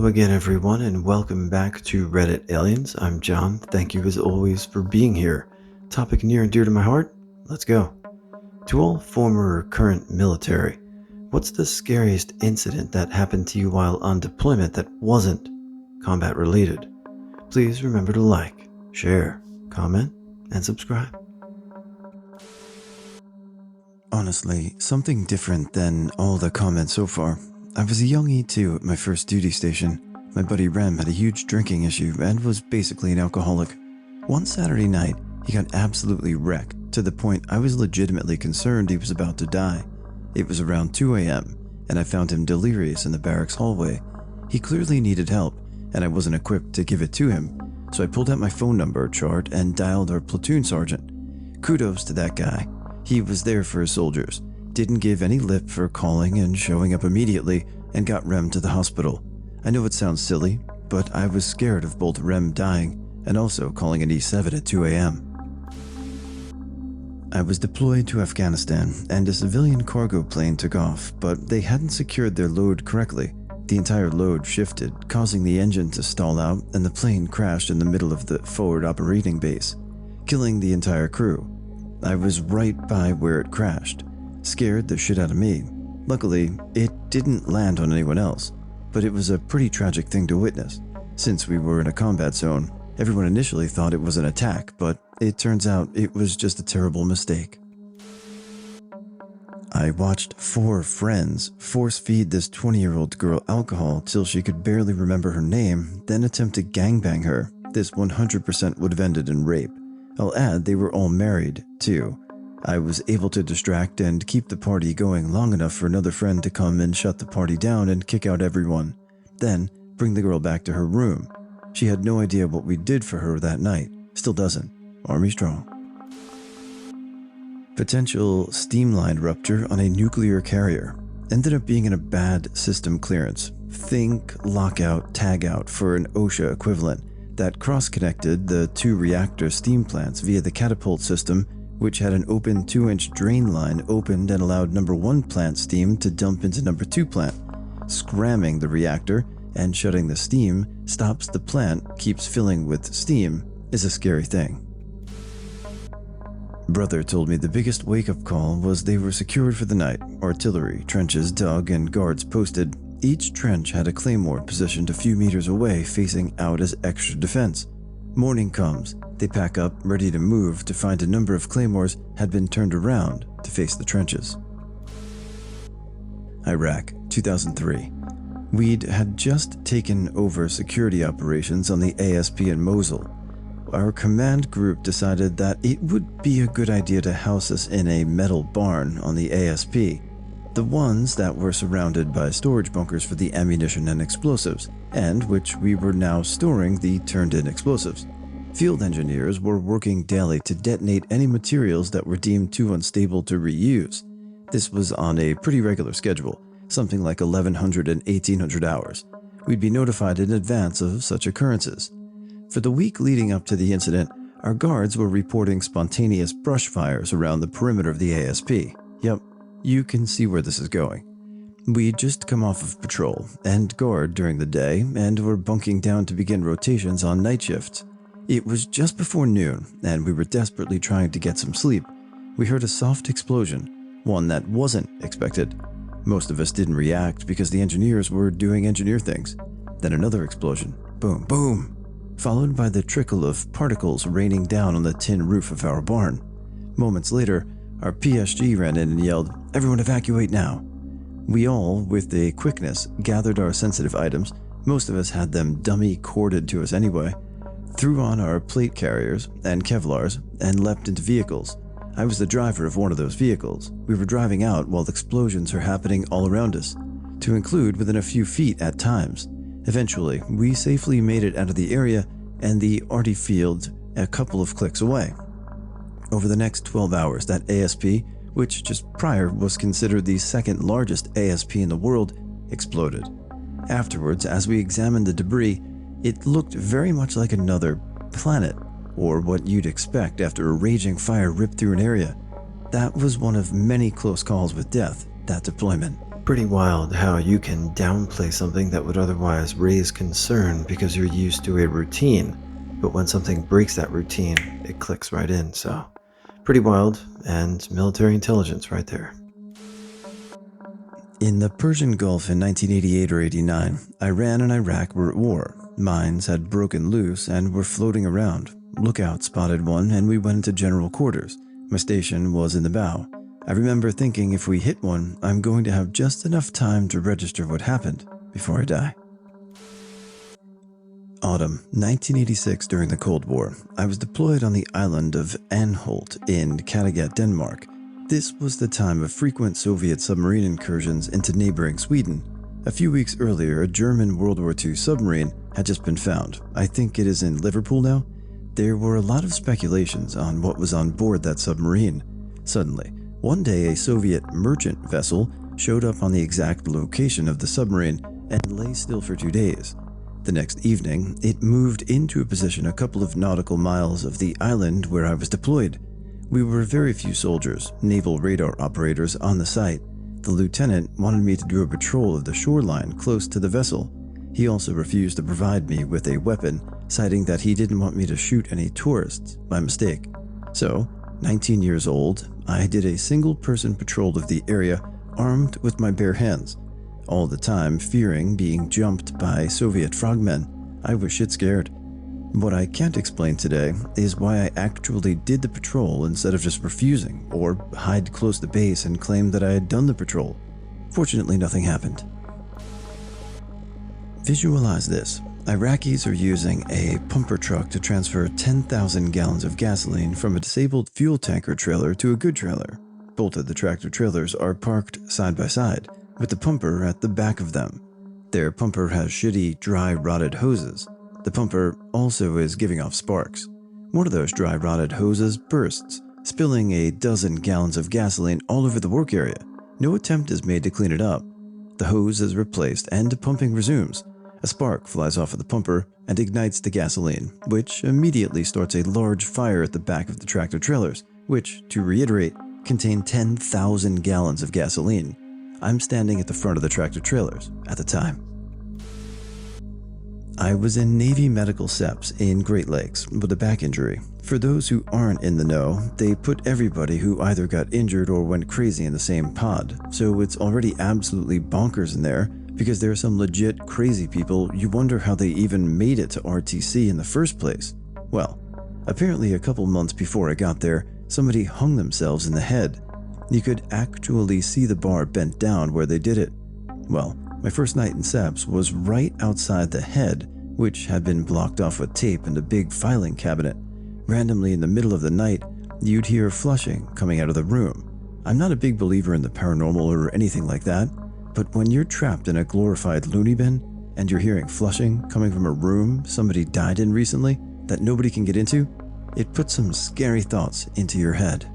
Hello again, everyone, and welcome back to Reddit Aliens. I'm John. Thank you, as always, for being here. Topic near and dear to my heart? Let's go. To all former or current military, what's the scariest incident that happened to you while on deployment that wasn't combat related? Please remember to like, share, comment, and subscribe. Honestly, something different than all the comments so far. I was a young E2 at my first duty station. My buddy Rem had a huge drinking issue and was basically an alcoholic. One Saturday night, he got absolutely wrecked to the point I was legitimately concerned he was about to die. It was around 2 a.m., and I found him delirious in the barracks hallway. He clearly needed help, and I wasn't equipped to give it to him, so I pulled out my phone number chart and dialed our platoon sergeant. Kudos to that guy. He was there for his soldiers, didn't give any lip for calling and showing up immediately, and got Rem to the hospital. I know it sounds silly, but I was scared of both Rem dying and also calling an E7 at 2 a.m. I was deployed to Afghanistan, and a civilian cargo plane took off, but they hadn't secured their load correctly. The entire load shifted, causing the engine to stall out, and the plane crashed in the middle of the forward operating base, killing the entire crew. I was right by where it crashed, scared the shit out of me. Luckily, it didn't land on anyone else, but it was a pretty tragic thing to witness. Since we were in a combat zone, everyone initially thought it was an attack, but it turns out it was just a terrible mistake. I watched 4 friends force-feed this 20-year-old girl alcohol till she could barely remember her name, then attempt to gangbang her. This 100% would have ended in rape. I'll add they were all married, too. I was able to distract and keep the party going long enough for another friend to come and shut the party down and kick out everyone. Then, bring the girl back to her room. She had no idea what we did for her that night. Still doesn't. Army strong. Potential steam line rupture on a nuclear carrier. Ended up being in a bad system clearance. Think lockout, tagout for an OSHA equivalent. That cross-connected the 2 reactor steam plants via the catapult system, which had an open 2-inch drain line opened and allowed number 1 plant steam to dump into number 2 plant. Scramming the reactor and shutting the steam stops the plant keeps filling with steam is a scary thing. Brother told me the biggest wake-up call was they were secured for the night, artillery, trenches dug, and guards posted. Each trench had a claymore positioned a few meters away facing out as extra defense. Morning comes, they pack up, ready to move, to find a number of claymores had been turned around to face the trenches. Iraq, 2003. We'd had just taken over security operations on the ASP in Mosul. Our command group decided that it would be a good idea to house us in a metal barn on the ASP. The ones that were surrounded by storage bunkers for the ammunition and explosives, and which we were now storing the turned-in explosives. Field engineers were working daily to detonate any materials that were deemed too unstable to reuse. This was on a pretty regular schedule, something like 1,100 and 1,800 hours. We'd be notified in advance of such occurrences. For the week leading up to the incident, our guards were reporting spontaneous brush fires around the perimeter of the ASP. Yep. You can see where this is going. We'd just come off of patrol and guard during the day and were bunking down to begin rotations on night shifts. It was just before noon and we were desperately trying to get some sleep. We heard a soft explosion, one that wasn't expected. Most of us didn't react because the engineers were doing engineer things. Then another explosion. Boom, boom. Followed by the trickle of particles raining down on the tin roof of our barn. Moments later, our PSG ran in and yelled, "Everyone evacuate now." We all, with a quickness, gathered our sensitive items, most of us had them dummy corded to us anyway, threw on our plate carriers and Kevlars, and leapt into vehicles. I was the driver of one of those vehicles. We were driving out while explosions are happening all around us, to include within a few feet at times. Eventually, we safely made it out of the area and the arty field a couple of clicks away. Over the next 12 hours, that ASP, which just prior was considered the second largest ASP in the world, exploded. Afterwards, as we examined the debris, it looked very much like another planet, or what you'd expect after a raging fire ripped through an area. That was one of many close calls with death, that deployment. Pretty wild how you can downplay something that would otherwise raise concern because you're used to a routine, but when something breaks that routine, it clicks right in. So, pretty wild and military intelligence right there. In the Persian Gulf in 1988 or 89, Iran and Iraq were at war. Mines had broken loose and were floating around. Lookout spotted one and we went into general quarters. My station was in the bow. I remember thinking if we hit one, I'm going to have just enough time to register what happened before I die. Autumn 1986 during the Cold War. I was deployed on the island of Anholt in Kattegat, Denmark. This was the time of frequent Soviet submarine incursions into neighboring Sweden. A few weeks earlier, a German World War II submarine had just been found. I think it is in Liverpool now. There were a lot of speculations on what was on board that submarine. Suddenly, one day a Soviet merchant vessel showed up on the exact location of the submarine and lay still for 2 days. The next evening, it moved into a position a couple of nautical miles of the island where I was deployed. We were very few soldiers, naval radar operators on the site. The lieutenant wanted me to do a patrol of the shoreline close to the vessel. He also refused to provide me with a weapon, citing that he didn't want me to shoot any tourists by mistake. So, 19 years old, I did a single-person patrol of the area, armed with my bare hands. All the time fearing being jumped by Soviet frogmen. I was shit scared. What I can't explain today is why I actually did the patrol instead of just refusing, or hide close to base and claim that I had done the patrol. Fortunately, nothing happened. Visualize this. Iraqis are using a pumper truck to transfer 10,000 gallons of gasoline from a disabled fuel tanker trailer to a good trailer. Both of the tractor trailers are parked side by side, with the pumper at the back of them. Their pumper has shitty, dry, rotted hoses. The pumper also is giving off sparks. One of those dry, rotted hoses bursts, spilling a dozen gallons of gasoline all over the work area. No attempt is made to clean it up. The hose is replaced and pumping resumes. A spark flies off of the pumper and ignites the gasoline, which immediately starts a large fire at the back of the tractor trailers, which, to reiterate, contain 10,000 gallons of gasoline. I'm standing at the front of the tractor trailers at the time. I was in Navy Medical SEPS in Great Lakes with a back injury. For those who aren't in the know, they put everybody who either got injured or went crazy in the same pod, so it's already absolutely bonkers in there because there are some legit crazy people you wonder how they even made it to RTC in the first place. Well, apparently a couple months before I got there, somebody hung themselves in the head. You could actually see the bar bent down where they did it. Well, my first night in SEPS was right outside the head, which had been blocked off with tape and a big filing cabinet. Randomly in the middle of the night, you'd hear flushing coming out of the room. I'm not a big believer in the paranormal or anything like that, but when you're trapped in a glorified loony bin and you're hearing flushing coming from a room somebody died in recently that nobody can get into, it puts some scary thoughts into your head.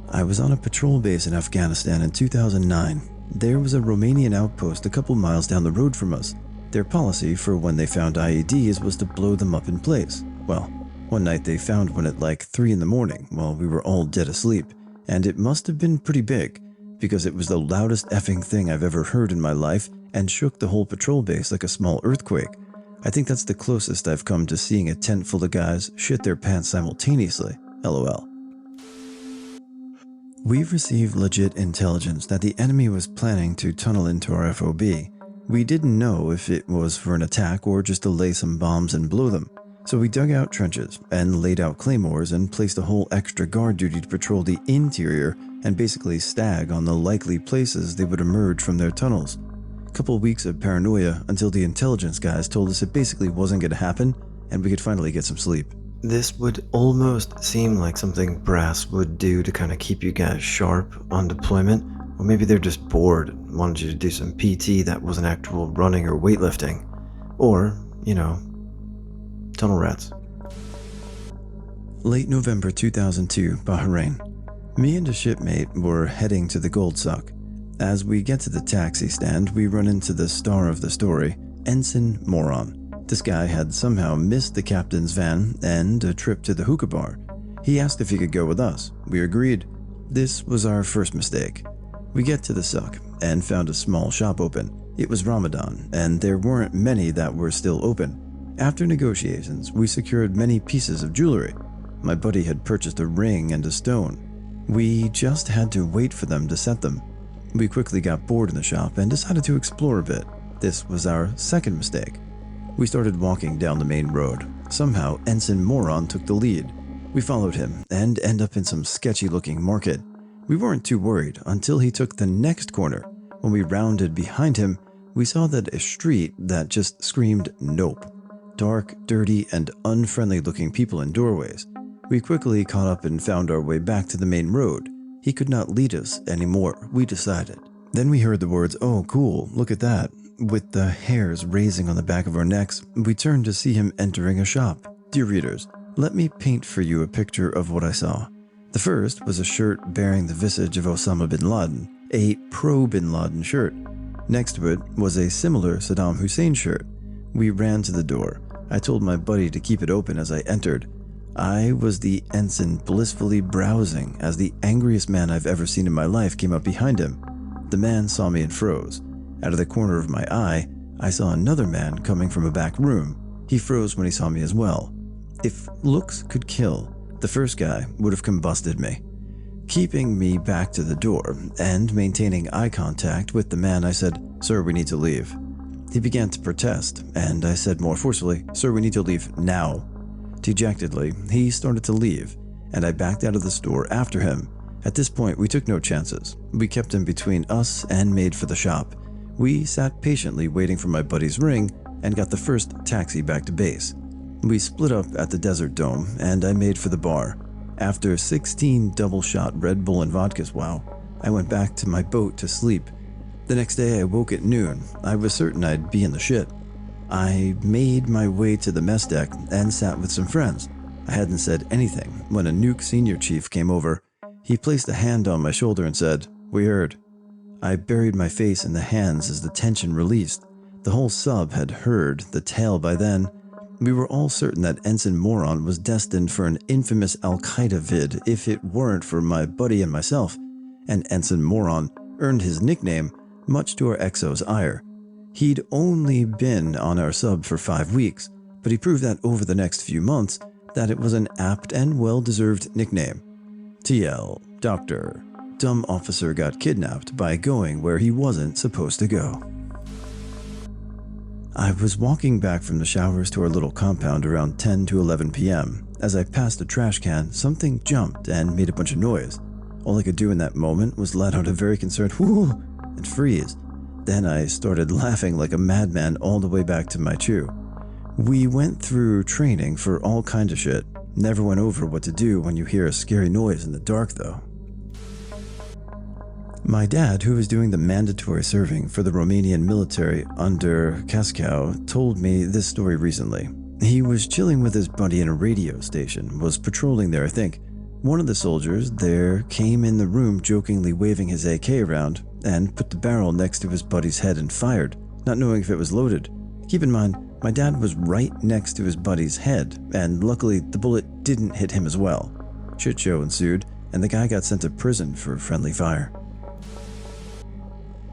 I was on a patrol base in Afghanistan in 2009. There was a Romanian outpost a couple miles down the road from us. Their policy for when they found IEDs was to blow them up in place. Well, one night they found one at like 3 in the morning while we were all dead asleep, and it must have been pretty big, because it was the loudest effing thing I've ever heard in my life and shook the whole patrol base like a small earthquake. I think that's the closest I've come to seeing a tent full of guys shit their pants simultaneously. LOL. We've received legit intelligence that the enemy was planning to tunnel into our FOB. We didn't know if it was for an attack or just to lay some bombs and blow them. So we dug out trenches and laid out claymores and placed a whole extra guard duty to patrol the interior and basically stag on the likely places they would emerge from their tunnels. A couple weeks of paranoia until the intelligence guys told us it basically wasn't going to happen and we could finally get some sleep. This would almost seem like something brass would do to kind of keep you guys sharp on deployment, or maybe they're just bored and wanted you to do some PT that wasn't actual running or weightlifting, or, tunnel rats. Late November 2002, Bahrain. Me and a shipmate were heading to the Gold Suck. As we get to the taxi stand, we run into the star of the story, Ensign Moron. This guy had somehow missed the captain's van and a trip to the hookah bar. He asked if he could go with us. We agreed. This was our first mistake. We get to the suck and found a small shop open. It was Ramadan, and there weren't many that were still open. After negotiations, we secured many pieces of jewelry. My buddy had purchased a ring and a stone. We just had to wait for them to set them. We quickly got bored in the shop and decided to explore a bit. This was our second mistake. We started walking down the main road. Somehow, Ensign Moron took the lead. We followed him and ended up in some sketchy-looking market. We weren't too worried until he took the next corner. When we rounded behind him, we saw that a street that just screamed nope. Dark, dirty, and unfriendly-looking people in doorways. We quickly caught up and found our way back to the main road. He could not lead us anymore, we decided. Then we heard the words, "Oh, cool, look at that." With the hairs raising on the back of our necks, we turned to see him entering a shop. Dear readers, let me paint for you a picture of what I saw. The first was a shirt bearing the visage of Osama bin Laden, a pro-Bin Laden shirt. Next to it was a similar Saddam Hussein shirt. We ran to the door. I told my buddy to keep it open as I entered. I was the ensign blissfully browsing as the angriest man I've ever seen in my life came up behind him. The man saw me and froze. Out of the corner of my eye, I saw another man coming from a back room. He froze when he saw me as well. If looks could kill, the first guy would have combusted me. Keeping me back to the door and maintaining eye contact with the man, I said, "Sir, we need to leave." He began to protest, and I said more forcefully, "Sir, we need to leave now." Dejectedly, he started to leave, and I backed out of the store after him. At this point, we took no chances. We kept him between us and made for the shop. We sat patiently waiting for my buddy's ring and got the first taxi back to base. We split up at the Desert Dome, and I made for the bar. After 16 double-shot Red Bull and vodkas, wow, I went back to my boat to sleep. The next day I woke at noon. I was certain I'd be in the shit. I made my way to the mess deck and sat with some friends. I hadn't said anything when a nuke senior chief came over. He placed a hand on my shoulder and said, "We heard." I buried my face in the hands as the tension released. The whole sub had heard the tale by then. We were all certain that Ensign Moron was destined for an infamous Al-Qaeda vid if it weren't for my buddy and myself, and Ensign Moron earned his nickname much to our XO's ire. He'd only been on our sub for 5 weeks, but he proved that over the next few months that it was an apt and well-deserved nickname. TL, Doctor, dumb officer got kidnapped by going where he wasn't supposed to go. I was walking back from the showers to our little compound around 10 to 11 p.m. As I passed a trash can, something jumped and made a bunch of noise. All I could do in that moment was let out a very concerned whoo and freeze. Then I started laughing like a madman all the way back to my chew. We went through training for all kind of shit. Never went over what to do when you hear a scary noise in the dark though. My dad, who was doing the mandatory serving for the Romanian military under Cascau, told me this story recently. He was chilling with his buddy in a radio station, was patrolling there I think. One of the soldiers there came in the room jokingly waving his AK around and put the barrel next to his buddy's head and fired, not knowing if it was loaded. Keep in mind, my dad was right next to his buddy's head, and luckily the bullet didn't hit him as well. Shit show ensued, and the guy got sent to prison for friendly fire.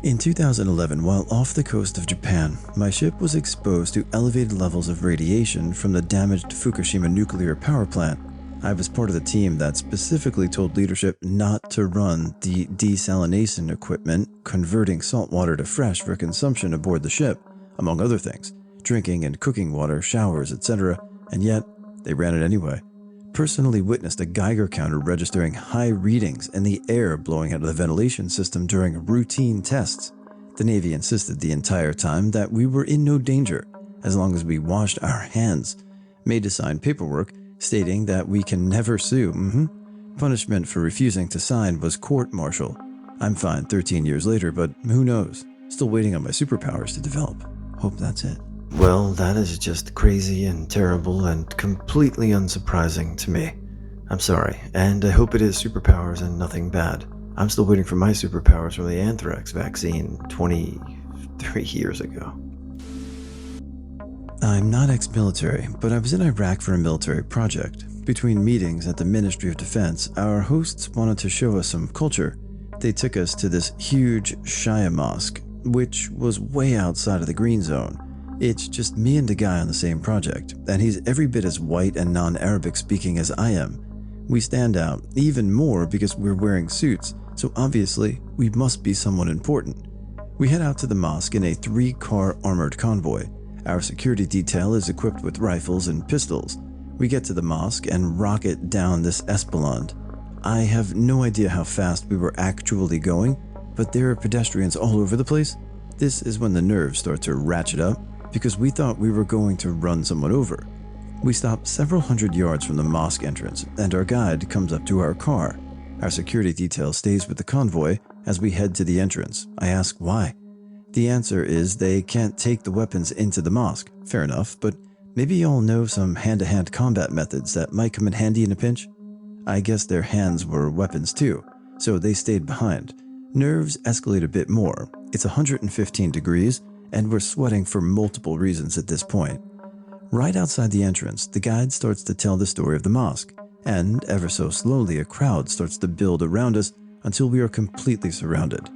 In 2011, while off the coast of Japan, my ship was exposed to elevated levels of radiation from the damaged Fukushima nuclear power plant. I was part of the team that specifically told leadership not to run the desalination equipment converting salt water to fresh for consumption aboard the ship, among other things, drinking and cooking water, showers, etc., and yet they ran it anyway. Personally witnessed a Geiger counter registering high readings and the air blowing out of the ventilation system during routine tests. The Navy insisted the entire time that we were in no danger as long as we washed our hands, made us sign paperwork stating that we can never sue. Punishment for refusing to sign was court-martial. I'm fine 13 years later, but who knows? Still waiting on my superpowers to develop. Hope that's it. Well, that is just crazy and terrible and completely unsurprising to me. I'm sorry, and I hope it is superpowers and nothing bad. I'm still waiting for my superpowers from the anthrax vaccine 23 years ago. I'm not ex-military, but I was in Iraq for a military project. Between meetings at the Ministry of Defense, our hosts wanted to show us some culture. They took us to this huge Shia mosque, which was way outside of the green zone. It's just me and a guy on the same project, and he's every bit as white and non-Arabic speaking as I am. We stand out even more because we're wearing suits, so obviously we must be someone important. We head out to the mosque in a 3-car armored convoy. Our security detail is equipped with rifles and pistols. We get to the mosque and rocket down this esplanade. I have no idea how fast we were actually going, but there are pedestrians all over the place. This is when the nerves start to ratchet up because we thought we were going to run someone over. We stop several hundred yards from the mosque entrance and our guide comes up to our car. Our security detail stays with the convoy as we head to the entrance. I ask why. The answer is they can't take the weapons into the mosque. Fair enough, but maybe y'all know some hand-to-hand combat methods that might come in handy in a pinch? I guess their hands were weapons too, so they stayed behind. Nerves escalate a bit more. It's 115 degrees, and we're sweating for multiple reasons at this point. Right outside the entrance, the guide starts to tell the story of the mosque, and ever so slowly a crowd starts to build around us until we are completely surrounded.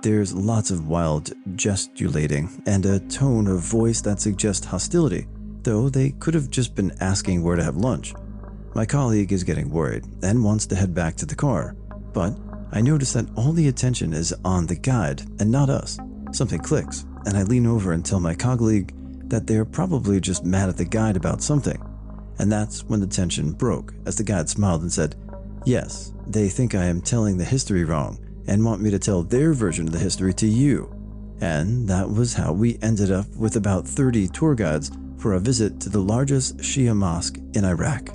There's lots of wild gesticulating and a tone of voice that suggests hostility, though they could have just been asking where to have lunch. My colleague is getting worried and wants to head back to the car, but I notice that all the attention is on the guide and not us. Something clicks, and I lean over and tell my colleague that they're probably just mad at the guide about something. And that's when the tension broke, as the guide smiled and said, "Yes, they think I am telling the history wrong and want me to tell their version of the history to you." And that was how we ended up with about 30 tour guides for a visit to the largest Shia mosque in Iraq.